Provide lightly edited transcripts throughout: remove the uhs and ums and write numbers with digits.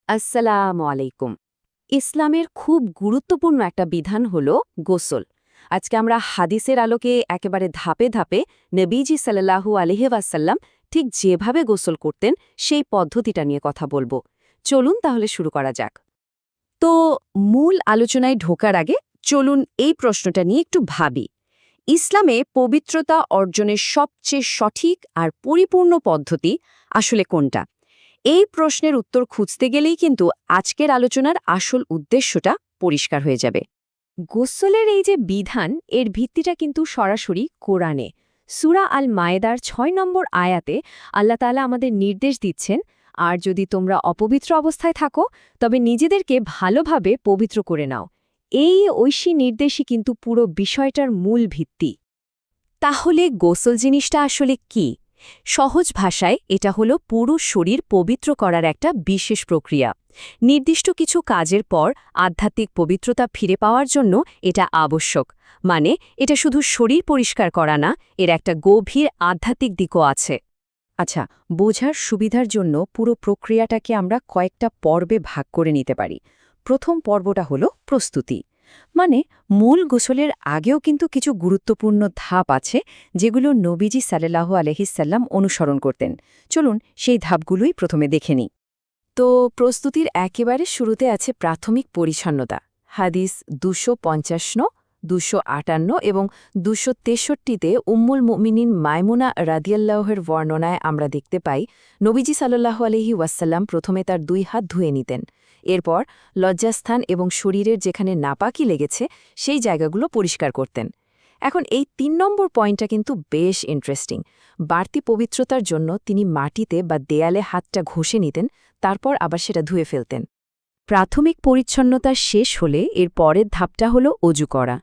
আসসালামু আলাইকুম। ইসলামের খুব গুরুত্বপূর্ণ একটা বিধান হল গোসল। আজকে আমরা হাদিসের আলোকে একেবারে ধাপে ধাপে নবীজি সাল্লাল্লাহু আলাইহি ওয়াসাল্লাম ঠিক যেভাবে গোসল করতেন সেই পদ্ধতিটা নিয়ে কথা বলবো। চলুন তাহলে শুরু করা যাক। তো মূল আলোচনায় ঢোকার আগে চলুন এই প্রশ্নটা নিয়ে একটু ভাবি। ইসলামে পবিত্রতা অর্জনের সবচেয়ে সঠিক আর পরিপূর্ণ পদ্ধতি আসলে কোনটা? এই প্রশ্নের উত্তর খুঁজতে গেলেই কিন্তু আজকের আলোচনার আসল উদ্দেশ্যটা পরিষ্কার হয়ে যাবে। গোসলের এই যে বিধান, এর ভিত্তিটা কিন্তু সরাসরি কোরআনে। সূরা আল মায়েদার ৬ নম্বর আয়াতে আল্লাহ তাআলা আমাদের নির্দেশ দিচ্ছেন, আর যদি তোমরা অপবিত্র অবস্থায় থাকো তবে নিজেদেরকে ভালোভাবে পবিত্র করে নাও। এই ঐশী নির্দেশই কিন্তু পুরো বিষয়টার মূল ভিত্তি। তাহলে গোসল জিনিসটা আসলে কি? সহজ ভাষায় এটা হলো পুরো শরীর পবিত্র করার একটা বিশেষ প্রক্রিয়া। নির্দিষ্ট কিছু কাজের পর আধ্যাত্মিক পবিত্রতা ফিরে পাওয়ার জন্য এটা আবশ্যক। মানে এটা শুধু শরীর পরিষ্কার করা না, এর একটা গভীর আধ্যাত্মিক দিকও আছে। আচ্ছা, বোঝার সুবিধার জন্য পুরো প্রক্রিয়াটাকে আমরা কয়েকটা পর্বে ভাগ করে নিতে পারি। প্রথম পর্বটা হলো প্রস্তুতি। মানে মূল গোসলের আগেও কিন্তু কিছু গুরুত্বপূর্ণ ধাপ আছে যেগুলো নবীজি সাল্লাল্লাহু আলাইহিস-সাল্লাম অনুসরণ করতেন। চলুন সেই ধাপগুলোই প্রথমে দেখে নিই। তো প্রস্তুতির একেবারে শুরুতে আছে প্রাথমিক পরিচ্ছন্নতা। হাদিস ২৫০, ২৫৮ এবং ২৬৩তে উম্মুল মুমিনিন মাইমুনা রাদিয়াল্লাহুর বর্ণনায় আমরা দেখতে পাই, নবীজি সাল্লাল্লাহু আলাইহি ওয়াসাল্লাম প্রথমে তার ২ হাত ধুয়ে নিতেন। এরপর লজ্জাস্থান এবং শরীরের যেখানে নাপাকি লেগেছে সেই জায়গাগুলো পরিষ্কার করতেন। এখন এই ৩ নম্বর পয়েন্টটা কিন্তু বেশ ইন্টারেস্টিং। বাড়তি পবিত্রতার জন্য তিনি মাটিতে বা দেয়ালে হাতটা ঘষে নিতেন, তারপর আবার সেটা ধুয়ে ফেলতেন। প্রাথমিক পরিচ্ছন্নতা শেষ হলে এর পরের ধাপটা হল অজু করা।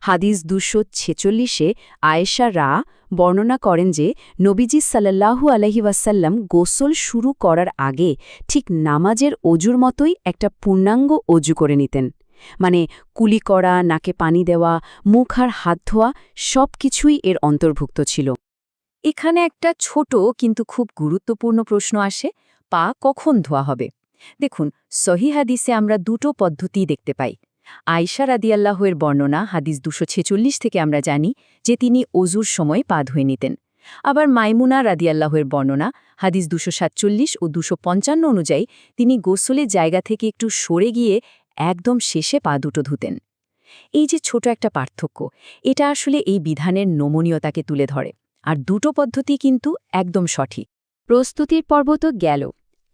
হাদিস ২৪৬-এ আয়েশা রা বর্ণনা করেন যে নবীজি সাল্লাল্লাহু আলাইহি ওয়াসাল্লাম গোসল শুরু করার আগে ঠিক নামাজের অজুর মতোই একটা পূর্ণাঙ্গ অজু করে নিতেন। মানে কুলি করা, নাকে পানি দেওয়া, মুখ আর হাত ধোয়া সব কিছুই এর অন্তর্ভুক্ত ছিল। এখানে একটা ছোট কিন্তু খুব গুরুত্বপূর্ণ প্রশ্ন আসে, পা কখন ধোয়া হবে? দেখুন, সহিহ হাদিসে আমরা দুটো পদ্ধতি দেখতে পাই। আয়েশা রাদিয়াল্লাহুর বর্ণনা হাদিস ২৪৬ থেকে আমরা জানি যে তিনি অজুর সময় পা ধুয়ে নিতেন। আবার মাইমুনা রাদিয়াল্লাহুর বর্ণনা হাদিস ২৪৭ ও ২৫৫ অনুযায়ী তিনি গোসলের জায়গা থেকে একটু সরে গিয়ে একদম শেষে পা দুটো ধুতেন। এই যে ছোট একটা পার্থক্য, এটা আসলে এই বিধানের নমনীয়তাকে তুলে ধরে। আর দুটো পদ্ধতি কিন্তু একদম সঠিক। প্রস্তুতির পর্ব তো গেল,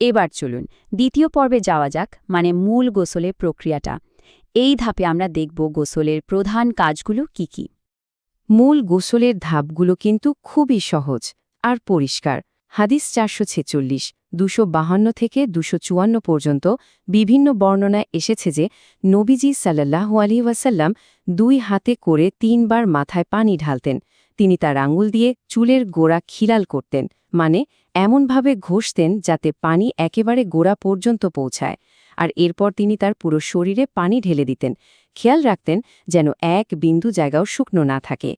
এবার চলুন দ্বিতীয় পর্বে যাওয়া যাক, মানে মূল গোসলের প্রক্রিয়াটা। এই ধাপে আমরা দেখব গোসলের প্রধান কাজগুলো কি কি। মূল গোসলের ধাপগুলো কিন্তু খুবই সহজ আর পরিষ্কার। হাদিস ৪৪৬, ২৫২ থেকে ২৫৪ পর্যন্ত বিভিন্ন বর্ণনায় এসেছে যে নবীজি সাল্লাল্লাহু আলাইহি ওয়াসাল্লাম ২ হাতে করে ৩ বার মাথায় পানি ঢালতেন। তিনি তার আঙুল দিয়ে চুলের গোড়া খিলাল করতেন, মানে এমনভাবে ঘষতেন যাতে পানি একেবারে গোড়া পর্যন্ত পৌঁছায়। আর এরপর তিনি তার পুরো শরীরে পানি ঢেলে দিতেন, খেয়াল রাখতেন যেন এক বিন্দু জায়গাও শুকনো না থাকে।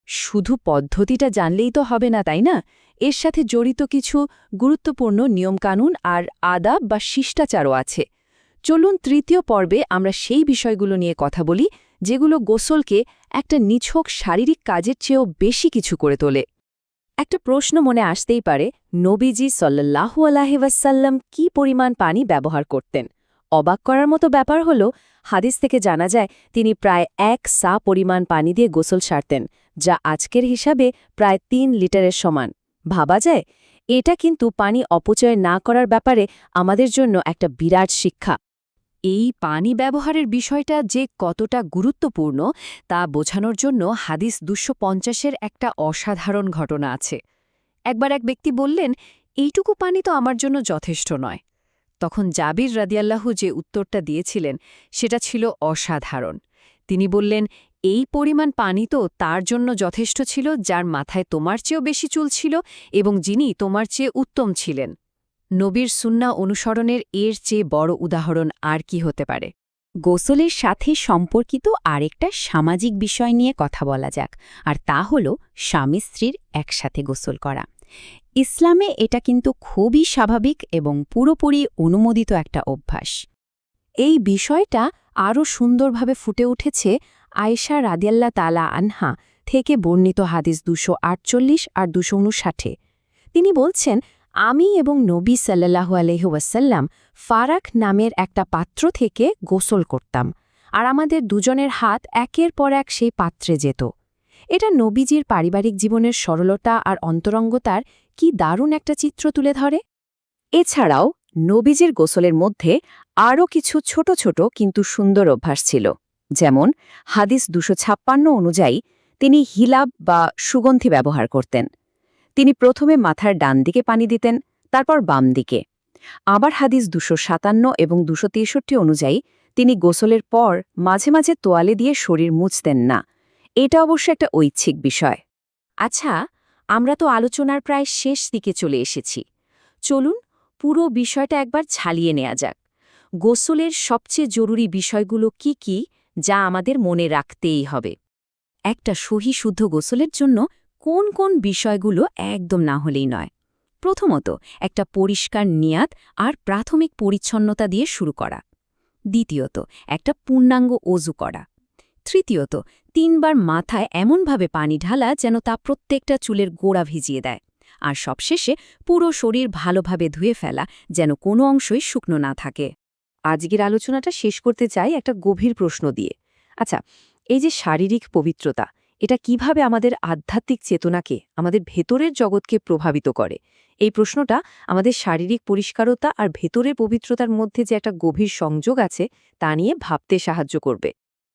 শুধু পদ্ধতিটা জানলেই তো হবে না, তাই না? এর সাথে জড়িত কিছু গুরুত্বপূর্ণ নিয়মকানুন আর আদাব বা শিষ্টাচারও আছে। চলুন তৃতীয় পর্বে আমরা সেই বিষয়গুলো নিয়ে কথা বলি যেগুলো গোসলকে একটা নিছক শারীরিক কাজের চেয়েও বেশি কিছু করে তোলে। একটা প্রশ্ন মনে আসতেই পারে, নবীজি সাল্লাল্লাহু আলাইহি ওয়াসাল্লাম কি পরিমাণ পানি ব্যবহার করতেন? অবাক করার মতো ব্যাপার হলো, হাদিস থেকে জানা যায় তিনি প্রায় ১ সা পরিমাণ পানি দিয়ে গোসল সারতেন, যা আজকের হিসাবে প্রায় ৩ লিটারের সমান। ভাবা যায়? এটা কিন্তু পানি অপচয় না করার ব্যাপারে আমাদের জন্য একটা বিরাট শিক্ষা। এই পানি ব্যবহারের বিষয়টা যে কতটা গুরুত্বপূর্ণ তা বোঝানোর জন্য হাদিস ২৫০-এর একটা অসাধারণ ঘটনা আছে। একবার এক ব্যক্তি বললেন, এইটুকু পানি তো আমার জন্য যথেষ্ট নয়। তখন জাবির রাদিয়াল্লাহু যে উত্তরটা দিয়েছিলেন সেটা ছিল অসাধারণ। তিনি বললেন, এই পরিমাণ পানি তো তার জন্য যথেষ্ট ছিল যার মাথায় তোমার চেয়েও বেশি চুল ছিল এবং যিনি তোমার চেয়ে উত্তম ছিলেন। নবীর সুন্নাহ অনুসরণের এর চেয়ে বড় উদাহরণ আর কি হতে পারে? গোসলের সাথে সম্পর্কিত আরেকটা সামাজিক বিষয় নিয়ে কথা বলা যাক, আর তা হল স্বামী স্ত্রীর একসাথে গোসল করা। ইসলামে এটা কিন্তু খুবই স্বাভাবিক এবং পুরোপুরি অনুমোদিত একটা অভ্যাস। এই বিষয়টা আরও সুন্দরভাবে ফুটে উঠেছে আয়েশা রাদিয়াল্লাহ তাআলা আনহা থেকে বর্ণিত হাদিস 248 আর 259। তিনি বলছেন, আমি এবং নবী সাল্লাল্লাহু আলাইহি ওয়াসাল্লাম ফারাক নামের একটা পাত্র থেকে গোসল করতাম, আর আমাদের দুজনের হাত একের পর এক সেই পাত্রে যেত। এটা নবীজির পারিবারিক জীবনের সরলতা আর অন্তরঙ্গতার কি দারুণ একটা চিত্র তুলে ধরে। এছাড়াও নবীজির গোসলের মধ্যে আরও কিছু ছোট ছোট কিন্তু সুন্দর অভ্যাস ছিল। যেমন হাদিস 256 অনুযায়ী তিনি হিলাব বা সুগন্ধি ব্যবহার করতেন। তিনি প্রথমে মাথার ডান দিকে পানি দিতেন, তারপর বাম দিকে। আবার হাদিস 257 এবং 263 অনুযায়ী তিনি গোসলের পর মাঝে মাঝে তোয়ালে দিয়ে শরীর মুছতেন না। এটা অবশ্য একটা ঐচ্ছিক বিষয়। আচ্ছা, আমরা তো আলোচনার প্রায় শেষ দিকে চলে এসেছি। চলুন পুরো বিষয়টা একবার ছালিয়ে নেওয়া যাক। গোসলের সবচেয়ে জরুরি বিষয়গুলো কি কি, যা আমাদের মনে রাখতেই হবে? একটা সহি শুদ্ধ গোসলের জন্য কোন কোন বিষয়গুলো একদম না হলেই নয়? প্রথমত, একটা পরিষ্কার নিয়াত আর প্রাথমিক পরিচ্ছন্নতা দিয়ে শুরু করা। দ্বিতীয়ত, একটা পূর্ণাঙ্গ অজু করা। তৃতীয়ত, 3 বার মাথায় এমনভাবে পানি ঢালা যেন তা প্রত্যেকটা চুলের গোড়া ভিজিয়ে দেয়। আর সবশেষে পুরো শরীর ভালোভাবে ধুয়ে ফেলা, যেন কোনো অংশই শুকনো না থাকে। আজকের আলোচনাটা শেষ করতে চাই একটা গভীর প্রশ্ন দিয়ে। আচ্ছা, এই যে শারীরিক পবিত্রতা, এটা কিভাবে আমাদের আধ্যাত্মিক চেতনাকে, আমাদের ভেতরের জগৎকে প্রভাবিত করে? এই প্রশ্নটা আমাদের শারীরিক পরিষ্কারতা আর ভেতরের পবিত্রতার মধ্যে যে একটা গভীর সংযোগ আছে তা নিয়ে ভাবতে সাহায্য করবে।